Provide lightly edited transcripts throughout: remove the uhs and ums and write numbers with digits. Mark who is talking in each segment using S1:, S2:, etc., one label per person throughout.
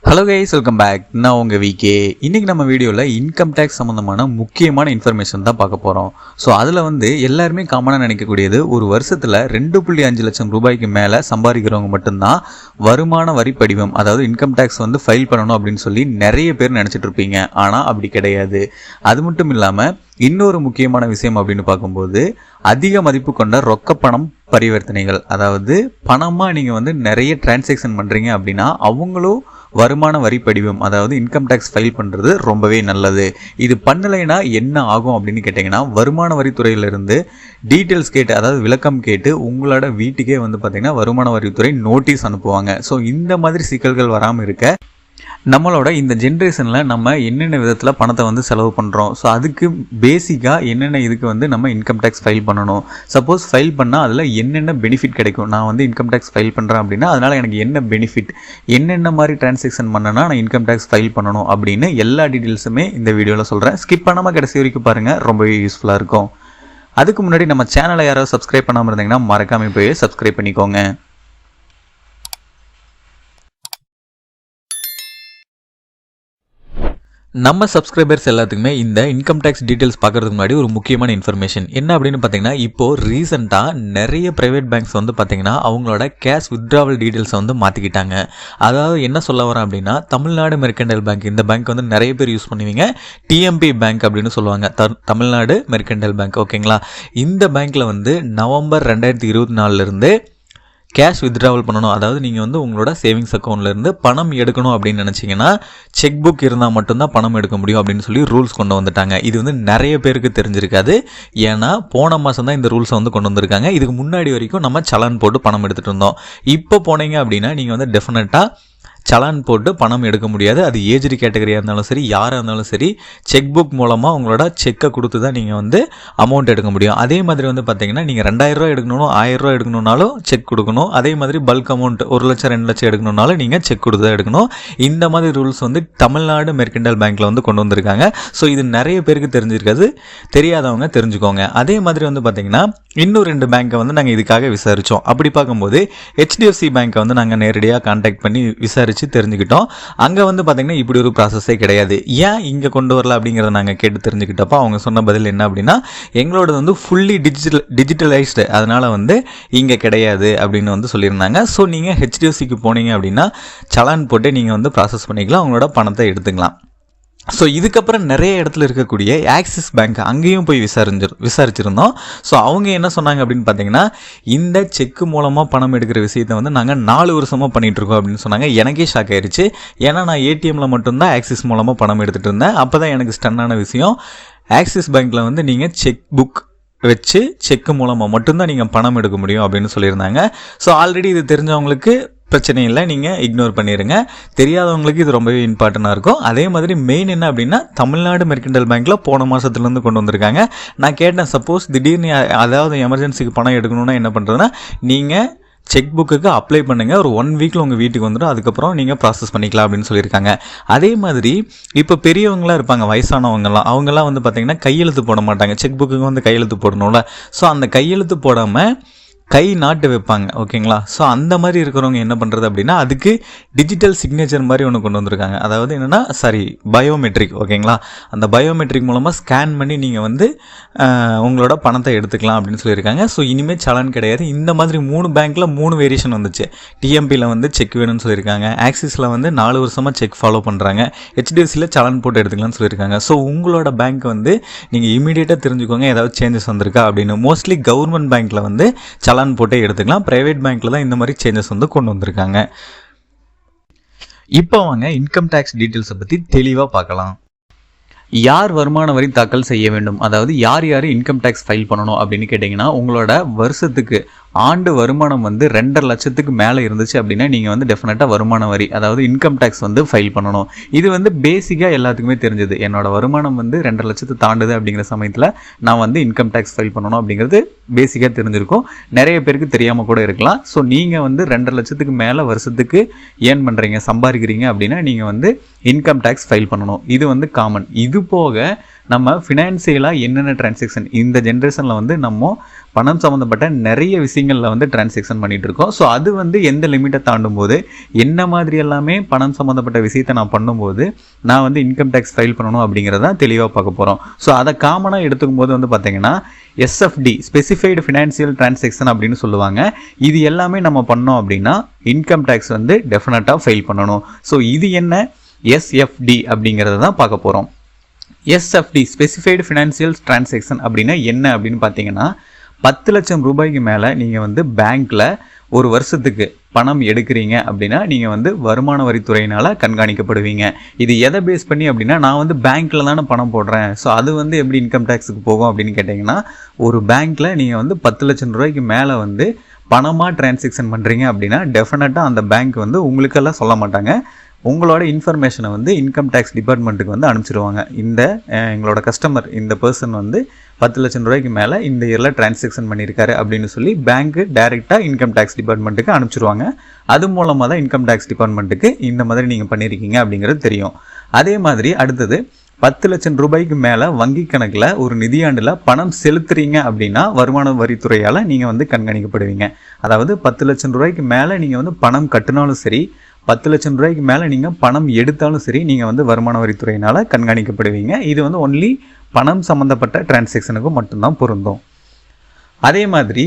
S1: Hello guys, welcome back. நான் உங்கள் VK. இன்றைக்கி நம்ம வீடியோவில் இன்கம் டேக்ஸ் சம்மந்தமான முக்கியமான இன்ஃபர்மேஷன் தான் பார்க்க போகிறோம். ஸோ அதில் எல்லாருமே காமனாக நினைக்கக்கூடியது, ஒரு வருஷத்தில் 2.5 லட்சம் ரூபாய்க்கு மேலே சம்பாதிக்கிறவங்க மட்டும்தான் வருமான வரி படிவம், அதாவது இன்கம் டேக்ஸ் ஃபைல் பண்ணணும் அப்படின்னு சொல்லி நிறைய பேர் நினச்சிட்டு இருப்பீங்க. ஆனால் அப்படி கிடையாது. அது மட்டும் இல்லாமல் இன்னொரு முக்கியமான விஷயம் அப்படின்னு பார்க்கும்போது, அதிக மதிப்பு கொண்ட ரொக்க பணம் பரிவர்த்தனைகள், அதாவது பணமாக நீங்கள் நிறைய டிரான்சாக்ஷன் பண்ணுறீங்க அப்படின்னா அவங்களும் வருமான வரி படிவம், அதாவது இன்கம் டேக்ஸ் ஃபைல் பண்ணுறது ரொம்பவே நல்லது. இது பண்ணலைன்னா என்ன ஆகும் அப்படின்னு கேட்டிங்கன்னா, வருமான வரித்துறையிலிருந்து டீட்டெயில்ஸ் கேட்டு, அதாவது விளக்கம் கேட்டு உங்களோட வீட்டுக்கே பார்த்திங்கன்னா வருமான வரித்துறை நோட்டீஸ் அனுப்புவாங்க. ஸோ இந்த மாதிரி சிக்கல்கள் வராமல் இருக்க நம்மளோட இந்த ஜென்ரேஷனில் நம்ம என்னென்ன விதத்தில் பணத்தை செலவு பண்ணுறோம், ஸோ அதுக்கு பேசிக்காக என்னென்ன இதுக்கு நம்ம இன்கம் டேக்ஸ் ஃபைல் பண்ணணும், சப்போஸ் ஃபைல் பண்ணால் அதில் என்னென்ன பெனிஃபிட் கிடைக்கும், நான் இன்கம் டேக்ஸ் ஃபைல் பண்ணுறேன் அப்படின்னா அதனால் எனக்கு என்ன பெனிஃபிட், என்னென்ன மாதிரி டிரான்சாக்ஷன் பண்ணனா நான் இன்கம் டேக்ஸ் ஃபைல் பண்ணணும் அப்படின்னு எல்லா டீட்டெயில்ஸுமே இந்த வீடியோவில் சொல்கிறேன். ஸ்கிப் பண்ணாமல் கடைசி வரைக்கும் பாருங்கள், ரொம்பவே யூஸ்ஃபுல்லாக இருக்கும். அதுக்கு முன்னாடி நம்ம சேனலை யாராவது சப்ஸ்கிரைப் பண்ணாமல் இருந்தீங்கன்னா மறக்காமல் போய் சப்ஸ்கிரைப் பண்ணிக்கோங்க. நம்ம சப்ஸ்கிரைபர்ஸ் எல்லாத்துக்குமே இந்த இன்கம் டேக்ஸ் டீட்டெயில்ஸ் பார்க்கறதுக்கு முன்னாடி ஒரு முக்கியமான இன்ஃபர்மேஷன் என்ன அப்படின்னு பார்த்தீங்கன்னா, இப்போது ரீசெண்டாக நிறைய ப்ரைவேட் பேங்க்ஸ் பார்த்தீங்கன்னா அவங்களோட கேஷ் வித்ட்ராவல் டீட்டெயில்ஸை மாற்றிக்கிட்டாங்க. அதாவது என்ன சொல்ல வரேன் அப்படின்னா, தமிழ்நாடு மெர்கன்டைல் பேங்க், இந்த பேங்க் நிறைய பேர் யூஸ் பண்ணுவீங்க. டிஎம்பி பேங்க் அப்படின்னு சொல்லுவாங்க, தமிழ்நாடு மெர்கன்டைல் பேங்க். ஓகேங்களா, இந்த பேங்க்கில் நவம்பர் 2024 கேஷ் வித்ட்ராவல் பண்ணணும், அதாவது நீங்கள் உங்களோட சேவிங்ஸ் அக்கௌண்ட்லேருந்து பணம் எடுக்கணும் அப்படின்னு நினச்சிங்கன்னா செக் புக் இருந்தால் மட்டும்தான் பணம் எடுக்க முடியும் அப்படின்னு சொல்லி ரூல்ஸ் கொண்டு வந்துட்டாங்க. இது நிறைய பேருக்கு தெரிஞ்சிருக்காது. ஏன்னா போன மாதம் தான் இந்த ரூல்ஸை கொண்டு வந்திருக்காங்க. இதுக்கு முன்னாடி வரைக்கும் நம்ம சலான் போட்டு பணம் எடுத்துகிட்டு இருந்தோம். இப்போ போனீங்க அப்படின்னா நீங்கள் டெஃபினட்டாக சலான் போட்டு பணம் எடுக்க முடியாது. அது ஏஜ்டு கேட்டகரியாக இருந்தாலும் சரி, யாராக இருந்தாலும் சரி, செக் புக் மூலமாக உங்களோட செக்கை கொடுத்து தான் நீங்கள் அமௌண்ட் எடுக்க முடியும். அதே மாதிரி பார்த்தீங்கன்னா நீங்கள் 2000 ரூபா எடுக்கணும், 1000 ரூபா எடுக்கணும்னாலும் செக் கொடுக்கணும். அதே மாதிரி பல்க் அமௌண்ட் 1 லட்சம் 2 லட்சம் எடுக்கணும்னாலும் நீங்கள் செக் கொடுத்து தான் எடுக்கணும். இந்த மாதிரி ரூல்ஸ் தமிழ்நாடு மெர்கன்டைல் பேங்க்கில் கொண்டு வந்திருக்காங்க. ஸோ இது நிறைய பேருக்கு தெரிஞ்சிருக்காது, தெரியாதவங்க தெரிஞ்சுக்கோங்க. அதே மாதிரி பார்த்தீங்கன்னா இன்னும் 2 பேங்க்கை நாங்கள் இதுக்காக விசாரித்தோம். அப்படி பார்க்கும்போது HDFC பேங்க்கை நாங்கள் நேரடியாக கான்டாக்ட் பண்ணி விசாரித்து தெரிஞ்சுக்கிட்டோம். அங்கே பார்த்தீங்கன்னா இப்படி ஒரு ப்ராசஸே கிடையாது. ஏன் இங்கே கொண்டு வரல அப்படிங்கிறத நாங்கள் கேட்டு தெரிஞ்சுக்கிட்டப்போ அவங்க சொன்ன பதில் என்ன அப்படின்னா, எங்களோட ஃபுல்லி டிஜிட்டலைஸ்டு, அதனால் இங்கே கிடையாது அப்படின்னு சொல்லியிருந்தாங்க. ஸோ நீங்கள் HDFCக்கு போனீங்க அப்படின்னா சலான் போட்டு நீங்கள் ப்ராசஸ் பண்ணிக்கலாம், அவங்களோட பணத்தை எடுத்துக்கலாம். ஸோ இதுக்கப்புறம் நிறைய இடத்துல இருக்கக்கூடிய ஆக்சிஸ் பேங்க், அங்கேயும் போய் விசாரிச்சிருந்தோம். ஸோ அவங்க என்ன சொன்னாங்க அப்படின்னு பார்த்தீங்கன்னா, இந்த செக்கு மூலமாக பணம் எடுக்கிற விஷயத்தை நாங்கள் 4 வருஷமாக பண்ணிகிட்ருக்கோம் அப்படின்னு சொன்னாங்க. எனக்கே ஷாக் ஆயிடுச்சு. ஏன்னா நான் ஏடிஎம்மில் மட்டும்தான் ஆக்சிஸ் மூலமாக பணம் எடுத்துகிட்டு இருந்தேன். அப்போ தான் எனக்கு ஸ்டன்னான விஷயம், ஆக்சிஸ் பேங்க்கில் நீங்கள் செக் புக் வச்சு செக்கு மூலமாக மட்டும்தான் நீங்கள் பணம் எடுக்க முடியும் அப்படின்னு சொல்லியிருந்தாங்க. ஸோ ஆல்ரெடி இது தெரிஞ்சவங்களுக்கு பிரச்சனை இல்லை, நீங்கள் இக்னோர் பண்ணிடுங்க. தெரியாதவங்களுக்கு இது ரொம்பவே இம்பார்ட்டண்ட்டாக இருக்கும். அதே மாதிரி மெயின் என்ன அப்படின்னா, தமிழ்நாடு மெர்கன்டைல் பேங்க்கில் போன மாதத்துலேருந்து கொண்டு வந்திருக்காங்க. நான் கேட்டேன், சப்போஸ் திடீர்னு அதாவது எமர்ஜென்சிக்கு பணம் எடுக்கணும்னா என்ன பண்ணுறதுன்னா, நீங்கள் செக் புக்குக்கு அப்ளை பண்ணுங்கள், ஒரு 1 வீக்கில் உங்கள் வீட்டுக்கு வந்துடும், அதுக்கப்புறம் நீங்கள் ப்ராசஸ் பண்ணிக்கலாம் அப்படின்னு சொல்லியிருக்காங்க. அதே மாதிரி இப்போ பெரியவங்களாம் இருப்பாங்க, வயசானவங்கலாம், அவங்கெல்லாம் பார்த்திங்கன்னா கையெழுத்து போட மாட்டாங்க. செக் புக்குக்கு கையெழுத்து போடணும்ல. ஸோ அந்த கையெழுத்து போடாமல் கை நாட்டு வைப்பாங்க. ஓகேங்களா, ஸோ அந்த மாதிரி இருக்கிறவங்க என்ன பண்ணுறது அப்படின்னா, அதுக்கு டிஜிட்டல் சிக்னேச்சர் மாதிரி ஒன்று கொண்டு வந்திருக்காங்க. அதாவது என்னென்னா, பயோமெட்ரிக். ஓகேங்களா, அந்த பயோமெட்ரிக் மூலமாக ஸ்கேன் பண்ணி நீங்கள் உங்களோட பணத்தை எடுத்துக்கலாம் அப்படின்னு சொல்லியிருக்காங்க. ஸோ இனிமேல் சலான் கிடையாது. இந்த மாதிரி 3 பேங்க்கில் 3 வேரியேஷன் வந்துச்சு. டிஎம்பியில் செக் வேணும்னு சொல்லியிருக்காங்க, ஆக்சிஸில் 4 வருஷமாக செக் ஃபாலோ பண்ணுறாங்க, HDFCயில் சலான் போட்டு எடுத்துக்கலாம்னு சொல்லியிருக்காங்க. ஸோ உங்களோட பேங்க் நீங்கள் இமீடியட்டாக தெரிஞ்சுக்கோங்க ஏதாவது சேஞ்சஸ் வந்திருக்கா அப்படின்னு. மோஸ்ட்லி கவர்மெண்ட் பேங்க்கில் சலான் போட்டே எடுத்துக்கலாம். பிரைவேட் பேங்க்ல தான் இந்த மாதிரி சேஞ்சஸ் கொண்டு வந்திருக்காங்க. இப்போ வாங்க இன்கம் டேக்ஸ் டீட்டெயில்ஸை பற்றி தெளிவாக பார்க்கலாம். யார் வருமான வரி தாக்கல் செய்ய வேண்டும், அதாவது யார் யார் இன்கம் டேக்ஸ் ஃபைல் பண்ணணும் அப்படின்னு கேட்டிங்கன்னா, உங்களோட வருஷத்துக்கு ஆண்டு வருமானம் 2.5 லட்சத்துக்கு மேலே இருந்துச்சு அப்படின்னா நீங்கள் டெஃபினட்டாக வருமான வரி, அதாவது இன்கம் டேக்ஸ் ஃபைல் பண்ணணும். இது பேசிக்காக எல்லாத்துக்குமே தெரிஞ்சது. என்னோட வருமானம் 2.5 லட்சத்தை தாண்டுது அப்படிங்கிற சமயத்தில் நான் இன்கம் டேக்ஸ் ஃபைல் பண்ணணும் அப்படிங்கிறது பேசிக்காக தெரிஞ்சிருக்கும். நிறைய பேருக்கு தெரியாமல் கூட இருக்கலாம். ஸோ நீங்கள் 2.5 லட்சத்துக்கு மேலே வருஷத்துக்கு ஏர்ன் பண்ணுறீங்க, சம்பாதிக்கிறீங்க அப்படின்னா நீங்கள் இன்கம் டேக்ஸ் ஃபைல் பண்ணணும். இது காமன். இது போக நம்ம ஃபினான்சியலாக என்னென்ன டிரான்சாக்ஷன் இந்த ஜென்ரேஷனில் நம்ம பணம் சம்மந்தப்பட்ட நிறைய விஷயங்களில் வந்து டிரான்சாக்ஷன் பண்ணிகிட்டு இருக்கோம். ஸோ அது வந்து எந்த லிமிட்டை தாண்டும் போது என்ன மாதிரி எல்லாமே பணம் சம்மந்தப்பட்ட விஷயத்தை நான் பண்ணும்போது நான் வந்து இன்கம் டேக்ஸ் ஃபைல் பண்ணணும் அப்படிங்கிறத தெளிவாக பார்க்க போகிறோம். ஸோ அதை காமனாக எடுத்துக்கும் போது வந்து பார்த்தீங்கன்னா எஸ்எஃப்டி ஸ்பெசிஃபைடு ஃபினான்சியல் டிரான்சாக்ஷன் அப்படின்னு சொல்லுவாங்க. இது எல்லாமே நம்ம பண்ணோம் அப்படின்னா இன்கம் டேக்ஸ் வந்து டெஃபினட்டாக ஃபைல் பண்ணணும். ஸோ இது என்ன எஸ்எஃப்டி அப்படிங்கிறத தான் பார்க்க போகிறோம். எஸ்எஃப்டி ஸ்பெசிஃபைடு ஃபினான்சியல் டிரான்சாக்ஷன் அப்படின்னா என்ன அப்படின்னு பார்த்தீங்கன்னா 10 லட்சம் ரூபாய்க்கு மேலே நீங்கள் வந்து பேங்க்கில் ஒரு வருஷத்துக்கு பணம் எடுக்கிறீங்க அப்படின்னா நீங்கள் வந்து வருமான வரித்துறையினால் கண்காணிக்கப்படுவீங்க. இது எதை பேஸ் பண்ணி அப்படின்னா நான் வந்து பேங்க்கில் தானே பணம் போடுறேன், ஸோ அது வந்து எப்படி இன்கம் டேக்ஸுக்கு போகும் அப்படின்னு கேட்டிங்கன்னா ஒரு பேங்க்கில் நீங்கள் வந்து 10 லட்சம் ரூபாய்க்கு மேலே வந்து பணமாக டிரான்சாக்ஷன் பண்ணுறீங்க அப்படின்னா டெஃபினட்டாக அந்த பேங்க் வந்து உங்களுக்கெல்லாம் சொல்ல மாட்டாங்க. உங்களோட இன்ஃபர்மேஷனை வந்து இன்கம் டேக்ஸ் டிபார்ட்மெண்ட்டுக்கு வந்து அனுப்பிச்சிடுவாங்க. எங்களோட கஸ்டமர் இந்த பர்சன் வந்து 10 லட்சம் ரூபாய்க்கு மேலே இந்த இயரில் டிரான்சாக்ஷன் பண்ணியிருக்காரு அப்படின்னு சொல்லி பேங்க்கு டைரெக்டாக இன்கம் டேக்ஸ் டிபார்ட்மெண்ட்டுக்கு அனுப்பிச்சிடுவாங்க. அது மூலமாக தான் இன்கம் டேக்ஸ் டிபார்ட்மெண்ட்டுக்கு இந்த மாதிரி நீங்கள் பண்ணியிருக்கீங்க அப்படிங்கிறது தெரியும். அதே மாதிரி அடுத்தது 10 லட்சம் ரூபாய்க்கு மேலே வங்கி கணக்கில் ஒரு நிதியாண்டில் பணம் செலுத்துறீங்க அப்படின்னா வருமான வரித்துறையால் நீங்கள் வந்து கண்காணிக்கப்படுவீங்க. அதாவது 10 லட்சம் ரூபாய்க்கு மேலே நீங்கள் வந்து பணம் கட்டினாலும் சரி, 10 லட்சம் ரூபாய்க்கு மேலே நீங்கள் பணம் எடுத்தாலும் சரி, நீங்கள் வந்து வருமான வரித்துறையினால் கண்காணிக்கப்படுவீங்க. இது வந்து ஒன்லி பணம் சம்மந்தப்பட்ட டிரான்சாக்ஷனுக்கு மட்டும்தான் பொருந்தும். அதே மாதிரி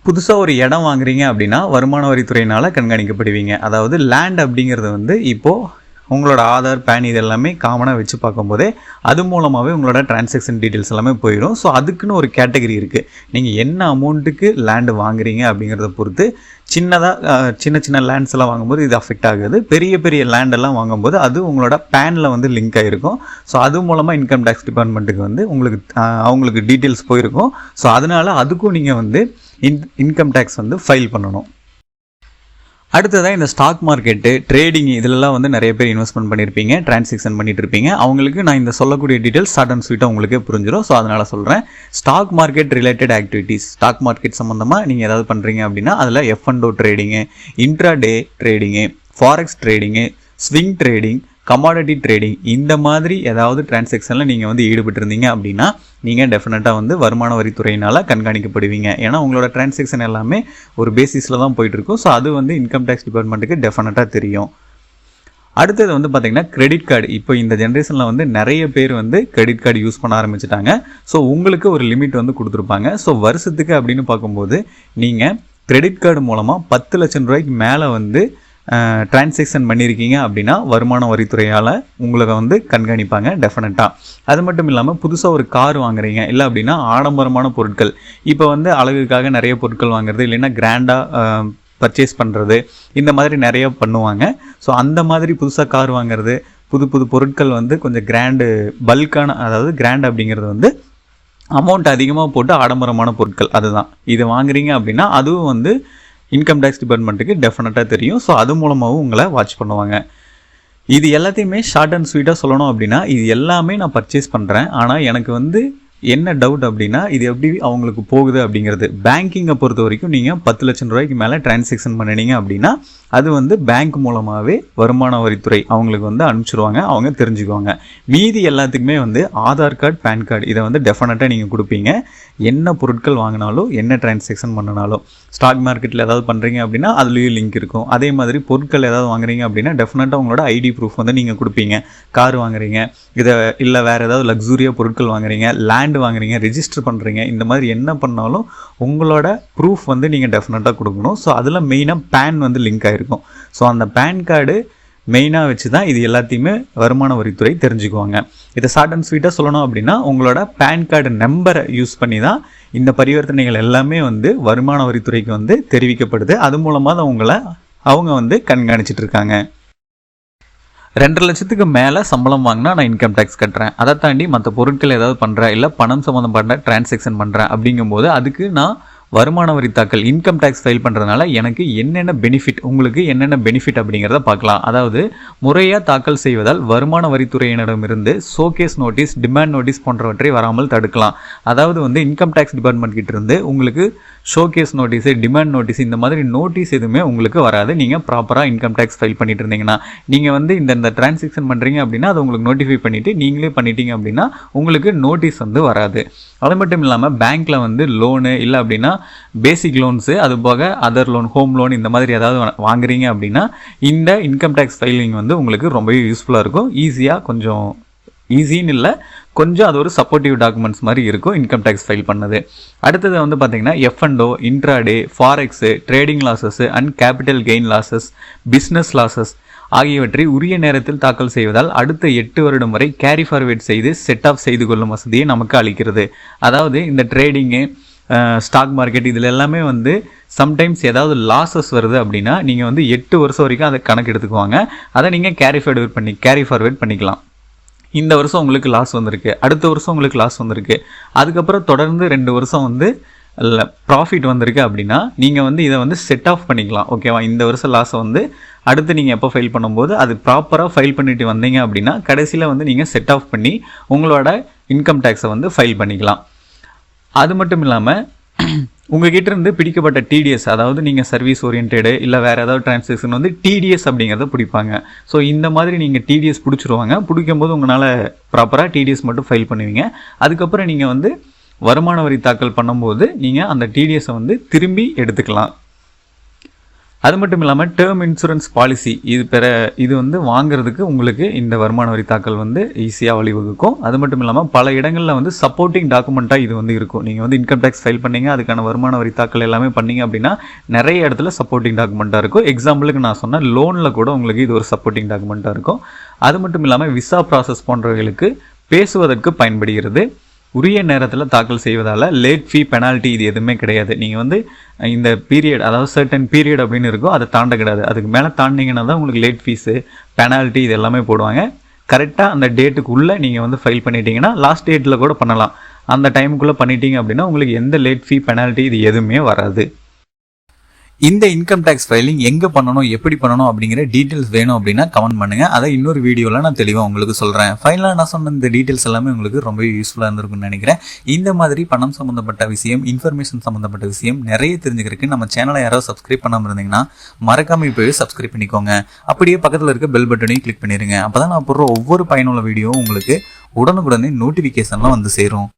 S1: புதுசாக ஒரு இடம் வாங்குறீங்க அப்படின்னா வருமான வரித்துறையினால் கண்காணிக்கப்படுவீங்க. அதாவது லேண்ட் அப்படிங்கிறது வந்து இப்போது உங்களோட ஆதார் பேன் இது எல்லாமே காமனாக வச்சு பார்க்கும்போதே அது மூலமாகவே உங்களோட டிரான்சாக்ஷன் டீட்டெயில்ஸ் எல்லாமே போயிடும். ஸோ அதுக்குன்னு ஒரு கேட்டகரி இருக்குது. நீங்கள் என்ன அமௌண்ட்டுக்கு லேண்டு வாங்குறீங்க அப்படிங்கிறத பொறுத்து சின்ன சின்ன லேண்ட்ஸ் எல்லாம் வாங்கும்போது இது அஃபெக்ட் ஆகுது. பெரிய பெரிய லேண்டெல்லாம் வாங்கும்போது அது உங்களோட பேனில் வந்து லிங்க் ஆகிருக்கும். ஸோ அது மூலமாக இன்கம் டேக்ஸ் டிபார்ட்மெண்ட்டுக்கு வந்து அவங்களுக்கு டீட்டெயில்ஸ் போயிருக்கும். ஸோ அதனால் அதுக்கும் நீங்கள் வந்து இன்கம் டேக்ஸ் வந்து ஃபைல் பண்ணணும். அடுத்ததான் இந்த ஸ்டாக் மார்க்கெட்டு ட்ரேடிங் இதிலெல்லாம் வந்து நிறைய பேர் இன்வெஸ்ட்மெண்ட் பண்ணியிருப்பீங்க, டிரான்சாக்ஷன் பண்ணிட்டு இருப்பீங்க. அவங்களுக்கு நான் இந்த சொல்லக்கூடிய டீட்டெயில்ஸ் ஷார்ட் அண்ட் ஸ்வீட்டாக உங்களுக்கே புரிஞ்சிடும். ஸோ அதனால் சொல்கிறேன். Stock market related activities, stock market சம்மந்தமாக நீங்கள் ஏதாவது பண்ணுறீங்க அப்படின்னா அதில் F&O trading, intraday trading, forex trading, swing trading, commodity trading இந்த மாதிரி ஏதாவது டிரான்சாக்ஷனில் நீங்கள் வந்து ஈடுபட்டிருந்தீங்க அப்படின்னா நீங்கள் டெஃபினட்டாக வந்து வருமான வரித்துறையினால் கண்காணிக்கப்படுவீங்க. ஏன்னா உங்களோட டிரான்சாக்ஷன் எல்லாமே ஒரு பேசிஸில் தான் போயிட்டுருக்கும். ஸோ அது வந்து இன்கம் டேக்ஸ் டிபார்ட்மெண்ட்டுக்கு டெஃபினட்டாக தெரியும். அடுத்தது வந்து பார்த்திங்கன்னா கிரெடிட் கார்டு. இப்போ இந்த ஜென்ரேஷனில் வந்து நிறைய பேர் வந்து கிரெடிட் கார்டு யூஸ் பண்ண ஆரம்பிச்சிட்டாங்க. ஸோ உங்களுக்கு ஒரு லிமிட் வந்து கொடுத்துருப்பாங்க. ஸோ வருஷத்துக்கு அப்படின்னு பார்க்கும்போது நீங்கள் கிரெடிட் கார்டு மூலமாக 10 லட்சம் ரூபாய்க்கு மேலே வந்து டிரான்சாக்ஷன் பண்ணியிருக்கீங்க அப்படின்னா வருமான வரித்துறையால் உங்களுக்கு வந்து கண்காணிப்பாங்க டெஃபினட்டாக. அது மட்டும் இல்லாமல் புதுசாக ஒரு கார் வாங்குறீங்க, இல்லை அப்படின்னா ஆடம்பரமான பொருட்கள், இப்போ வந்து அழகுக்காக நிறைய பொருட்கள் வாங்குறது, இல்லைன்னா கிராண்டாக பர்ச்சேஸ் பண்ணுறது, இந்த மாதிரி நிறைய பண்ணுவாங்க. ஸோ அந்த மாதிரி புதுசாக கார் வாங்குறது, புது பொருட்கள் வந்து கொஞ்சம் கிராண்டு பல்கான, அதாவது கிராண்ட் அப்படிங்கிறது வந்து அமௌண்ட் அதிகமாக போட்டு ஆடம்பரமான பொருட்கள், அதுதான் இது வாங்குறீங்க அப்படின்னா அதுவும் வந்து இன்கம் டேக்ஸ் டிபார்ட்மெண்ட்டுக்கு டெஃபினட்டாக தெரியும். ஸோ அது மூலமாகவும் உங்களை வாட்ச் பண்ணுவாங்க. இது எல்லாத்தையுமே ஷார்ட் அண்ட் ஸ்வீட்டாக சொல்லணும் அப்படின்னா இது எல்லாமே நான் பர்ச்சேஸ் பண்ணுறேன், ஆனால் எனக்கு வந்து என்ன டவுட் அப்படின்னா இது எப்படி அவங்களுக்கு போகுது அப்படிங்கிறது. பேங்கிங்கை பொறுத்த வரைக்கும் நீங்கள் 10 லட்சம் ரூபாய்க்கு மேலே டிரான்சாக்ஷன் பண்ணினீங்க அப்படின்னா அது வந்து பேங்க் மூலமாகவே வருமான வரித்துறை அவங்களுக்கு வந்து அனுப்பிச்சிடுவாங்க, அவங்க தெரிஞ்சுக்குவாங்க. மீதி எல்லாத்துக்குமே வந்து ஆதார் கார்டு, பேன் கார்டு இதை வந்து டெஃபினட்டாக நீங்கள் கொடுப்பீங்க. என்ன பொருட்கள் வாங்கினாலும் என்ன டிரான்சாக்ஷன் பண்ணினாலும் ஸ்டாக் மார்க்கெட்டில் ஏதாவது பண்ணுறீங்க அப்படின்னா அதுலேயும் லிங்க் இருக்கும். அதே மாதிரி பொருட்கள் ஏதாவது வாங்குறீங்க அப்படின்னா டெஃபினட்டாக உங்களோட ஐடி ப்ரூஃப் வந்து நீங்கள் கொடுப்பீங்க. கார் வாங்குறீங்க, இதை இல்லை வேறு ஏதாவது லக்ஸூரியாக பொருட்கள் வாங்குறீங்க, லேண்ட் வாங்குறீங்க, ரெஜிஸ்டர் பண்ணுறீங்க, இந்த மாதிரி என்ன பண்ணாலும் உங்களோட ப்ரூஃப் வந்து நீங்கள் டெஃபினட்டாக கொடுக்கணும். ஸோ அதில் மெயினாக பேன் வந்து லிங்க் ஆகிருக்கும். ஸோ அந்த பேன் கார்டு மெயினாக வச்சு தான் இது எல்லாத்தையுமே வருமான வரித்துறை தெரிஞ்சுக்குவாங்க. இதை ஷார்ட் அண்ட் ஸ்வீட்டாக சொல்லணும் அப்படின்னா உங்களோட பேன் கார்டு நம்பரை யூஸ் பண்ணி தான் இந்த பரிவர்த்தனைகள் எல்லாமே வந்து வருமான வரித்துறைக்கு வந்து தெரிவிக்கப்படுது. அது மூலமாக தான் அவங்க வந்து கண்காணிச்சிட்டு இருக்காங்க. 2 லட்சத்துக்கு மேலே சம்பளம் வாங்கினா நான் இன்கம் டேக்ஸ் கட்டுறேன், அதை தாண்டி மற்ற பொருட்கள் ஏதாவது பண்ணுறேன், இல்லை பணம் சம்மந்தப்பட்ட டிரான்சாக்ஷன் பண்ணுறேன் அப்படிங்கும்போது அதுக்கு நான் வருமான வரி தாக்கல் இன்கம் டேக்ஸ் ஃபைல் பண்ணுறதுனால எனக்கு என்னென்ன பெனிஃபிட், உங்களுக்கு என்னென்ன பெனிஃபிட் அப்படிங்கிறத பார்க்கலாம். அதாவது முறையாக தாக்கல் செய்வதால் வருமான வரித்துறையினரிடமிருந்து ஷோகேஸ் நோட்டீஸ், டிமாண்ட் நோட்டீஸ் போன்றவற்றை வராமல் தடுக்கலாம். அதாவது வந்து இன்கம் டேக்ஸ் டிபார்ட்மெண்ட் கிட்ட இருந்து உங்களுக்கு ஷோகேஸ் நோட்டீஸு, டிமாண்ட் நோட்டீஸ் இந்த மாதிரி நோட்டீஸ் எதுவுமே உங்களுக்கு வராது. நீங்கள் ப்ராப்பராக இன்கம் டேக்ஸ் ஃபைல் பண்ணிட்டு இருந்தீங்கன்னா, நீங்கள் வந்து இந்த டிரான்சாக்ஷன் பண்ணுறீங்க அப்படின்னா அது உங்களுக்கு நோட்டிஃபை பண்ணிவிட்டு நீங்களே பண்ணிட்டீங்க அப்படின்னா உங்களுக்கு நோட்டீஸ் வந்து வராது. அது மட்டும் இல்லாமல் பேங்க்கில் வந்து லோனு இல்லை அப்படின்னா பேசிக் லோன்ஸு, அது போக அதர் லோன், ஹோம் லோன் இந்த மாதிரி ஏதாவது வாங்குறீங்க அப்படின்னா இந்த இன்கம் டேக்ஸ் ஃபைலிங் வந்து உங்களுக்கு ரொம்பவே யூஸ்ஃபுல்லாக இருக்கும். ஈஸியாக, கொஞ்சம் ஈஸின்னு இல்லை, கொஞ்சம் அது ஒரு சப்போர்ட்டிவ் டாக்குமெண்ட்ஸ் மாதிரி இருக்கும் இன்கம் டேக்ஸ் ஃபைல் பண்ணது. அடுத்தது வந்து பார்த்தீங்கன்னா F&O, intraday, forex, trading losses and capital gain losses, business losses ஆகியவற்றை உரிய நேரத்தில் தாக்கல் செய்வதால் அடுத்த 8 வருடம் வரை கேரி ஃபார்வேர்ட் செய்து செட் ஆஃப் செய்து கொள்ளும் வசதியை நமக்கு அளிக்கிறது. அதாவது இந்த ட்ரேடிங்கு, ஸ்டாக் மார்க்கெட் இதில் எல்லாமே வந்து சம்டைம்ஸ் ஏதாவது லாஸஸ் வருது அப்படின்னா நீங்கள் வந்து 8 வருஷம் வரைக்கும் அதை கணக்கு எடுத்துக்குவாங்க. அதை நீங்கள் கேரி ஃபார்வேர்ட் பண்ணிக்கலாம். இந்த வருஷம் உங்களுக்கு லாஸ் வந்திருக்கு, அடுத்த வருஷம் உங்களுக்கு லாஸ் வந்திருக்கு, அதுக்கப்புறம் தொடர்ந்து 2 வருஷம் வந்து ப்ராஃபிட் வந்திருக்கு அப்படின்னா நீங்கள் வந்து இதை வந்து செட் ஆஃப் பண்ணிக்கலாம். ஓகேவா? இந்த வருஷம் லாஸை வந்து அடுத்து நீங்கள் எப்போ ஃபைல் பண்ணும்போது அது ப்ராப்பராக ஃபைல் பண்ணிட்டு வந்தீங்க அப்படின்னா கடைசியில் வந்து நீங்கள் செட் ஆஃப் பண்ணி உங்களோட இன்கம் டேக்ஸை வந்து ஃபைல் பண்ணிக்கலாம். அது மட்டும் இல்லாமல் உங்ககிட்ட இருந்து பிடிக்கப்பட்ட டிடிஎஸ், அதாவது நீங்கள் சர்வீஸ் ஓரியன்டடு இல்லை வேறு ஏதாவது டிரான்சாக்ஷன் வந்து டிடிஎஸ் அப்படிங்கிறத பிடிப்பாங்க. ஸோ இந்த மாதிரி நீங்கள் டிடிஎஸ் பிடிச்சிருவாங்க. பிடிக்கும்போது உங்களால் ப்ராப்பராக டிடிஎஸ் மட்டும் ஃபைல் பண்ணுவீங்க. அதுக்கப்புறம் நீங்கள் வந்து வருமான வரி தாக்கல் பண்ணும்போது நீங்கள் அந்த டிடிஎஸை வந்து திரும்பி எடுத்துக்கலாம். அது மட்டும் இல்லாமல் டேர்ம் இன்சூரன்ஸ் பாலிசி இது வந்து வாங்குறதுக்கு உங்களுக்கு இந்த வருமான வரி தாக்கல் வந்து ஈஸியாக வழிவகுக்கும். அது மட்டும் இல்லாமல் பல இடங்களில் வந்து சப்போர்ட்டிங் டாக்குமெண்ட்டாக இது வந்து இருக்கும். நீங்கள் வந்து இன்கம் டேக்ஸ் ஃபைல் பண்ணீங்க, அதுக்கான வருமான வரி தாக்கல் எல்லாமே பண்ணீங்க அப்படின்னா நிறைய இடத்துல சப்போர்ட்டிங் டாக்குமெண்ட்டாக இருக்கும். எக்ஸாம்பிளுக்கு நான் சொன்ன லோனில் கூட உங்களுக்கு இது ஒரு சப்போர்ட்டிங் டாக்குமெண்ட்டாக இருக்கும். அது மட்டும் இல்லாமல் விசா ப்ராசஸ் போன்றவர்களுக்கு பேசுவதற்கு பயன்படுகிறது. உரிய நேரத்தில் தாக்கல் செய்வதால் லேட் ஃபீ, பெனால்ட்டி இது எதுவுமே கிடையாது. நீங்கள் வந்து இந்த பீரியட், அதாவது சர்டன் பீரியட் அப்படின்னு இருக்கும், அதை தாண்ட கிடையாது. அதுக்கு மேலே தாண்டிங்கன்னா தான் உங்களுக்கு லேட் ஃபீஸு, பெனால்ட்டி இது எல்லாமே போடுவாங்க. கரெக்டாக அந்த டேட்டுக்குள்ளே நீங்கள் வந்து ஃபைல் பண்ணிட்டீங்கன்னா, லாஸ்ட் டேட்டில் கூட பண்ணலாம், அந்த டைமுக்குள்ளே பண்ணிட்டீங்க அப்படின்னா உங்களுக்கு எந்த லேட் ஃபீ, பெனால்ட்டி இது எதுவுமே வராது. இந்த இன்கம் டேக்ஸ் ஃபைலிங் எங்கே பண்ணணும், எப்படி பண்ணணும் அப்படிங்கிற டீட்டெயில்ஸ் வேணும் அப்படின்னா கமெண்ட் பண்ணுங்கள். அதை இன்னொரு வீடியோவில் நான் தெளிவாக உங்களுக்கு சொல்கிறேன். ஃபைனலாக நான் சொன்ன இந்த டீட்டெயில்ஸ் எல்லாமே உங்களுக்கு ரொம்ப யூஸ்ஃபுல்லாக இருந்திருக்குன்னு நினைக்கிறேன். இந்த மாதிரி பணம் சம்மந்தப்பட்ட விஷயம், இன்ஃபர்மேஷன் சம்மந்தப்பட்ட விஷயம் நிறைய தெரிஞ்சுக்கிறதுக்கு நம்ம சேனலை யாராவது சப்ஸ்கிரைப் பண்ணாமல் இருந்தீங்கன்னா மறக்காமல் இப்போவே சப்ஸ்கிரைப் பண்ணிக்கோங்க. அப்படியே பக்கத்தில் இருக்க பெல் பட்டனையும் கிளிக் பண்ணிடுங்க. அப்போ தான் நான் போடுற ஒவ்வொரு பயனுள்ள வீடியோவும் உங்களுக்கு உடனுக்குடனே நோட்டிஃபிகேஷன்லாம் வந்து சேரும்.